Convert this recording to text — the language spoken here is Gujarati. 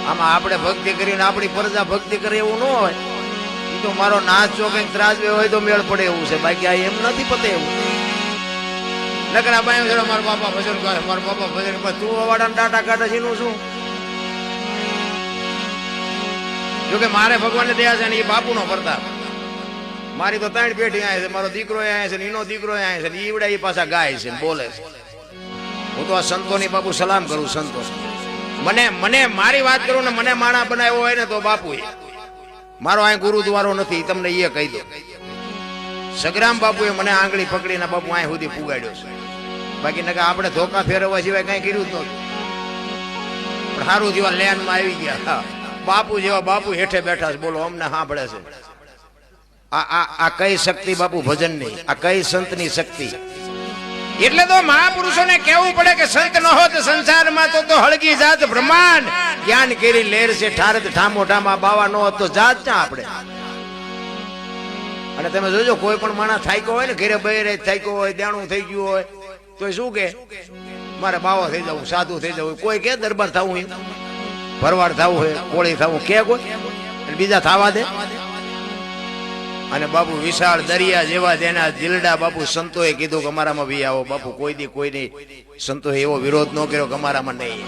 આમાં આપણે ભક્તિ કરીને આપણી પ્રજા ભક્તિ કરે એવું ન હોય. એ તો મારો નાચ ચોકે ત્રાજવે હોય તો મેળ પડે એવું છે, બાકી આ એમ નથી પતે એવું. નકરા બાયો છે મારા બાપા ભજન કરે, મારા બાપા ભજન કરે, તું અવાડાને ટાટા કાઢે છે એનું શું? જોકે મારે ભગવાનને દયા છે ને એ બાપુનો પ્રતાપ. મારી તો 3 પેઢી આય છે, મારો દીકરો આય છે ને એનો દીકરો આય છે ને ઈવડા એ પાછા ગાય છે ને બોલે છે. હું તો આ સંતોની બાપુ સલામ કરું. સંતો મને મારી વાત કરું ને મને માણા બનાવ્યો હોય ને તો બાપુ મારો આ ગુરુદ્વારો નથી, તમને એ કહી દો. સગ્રામ બાપુએ મને આંગળી પકડીને બાપુ અહીં સુધી પુગાડ્યો છે, બાકી નકા આપણે ધોકા ફેરવવા સિવાય કઈ કર્યું જ નહોતું. પણ સારું જેવા લેનમાં આવી ગયા. બાપુ જેવા બાપુ હેઠે બેઠા છે, બોલો અમને સાંભળે છે. આ કઈ શક્તિ બાપુ ભજન ની, આ કઈ સંતની શક્તિ. એટલે તો મહાપુરુષોને કહેવું પડે કે સંત ન હોત સંસારમાં તો હળગી જાત બ્રહ્માંડ. જ્ઞાન કેરી લેર છે ઠારત ઠામો ઠામા બાવા ન હોત તો જાત ક્યાં આપણે. અને તમે જોજો કોઈ પણ માણસ થાક્યો હોય ને, ઘરે બહેરે થાક્યો હોય, દેણું થઈ ગયું હોય તો શું કે મારે બાવો થઈ જવું, સાધુ થઈ જવું. કોઈ કે દરબાર થવું, ભરવાડ થવું હોય, કોળી થવું કે કોઈ બીજા થવા દે. અને બાપુ વિશાળ દરિયા જેવા તેના દિલડા બાપુ સંતોએ કીધું કે અમારામાં બી આવો. બાપુ કોઈ દી કોઈની સંતોએ એવો વિરોધ ન કર્યો કે અમારામાં નહીં.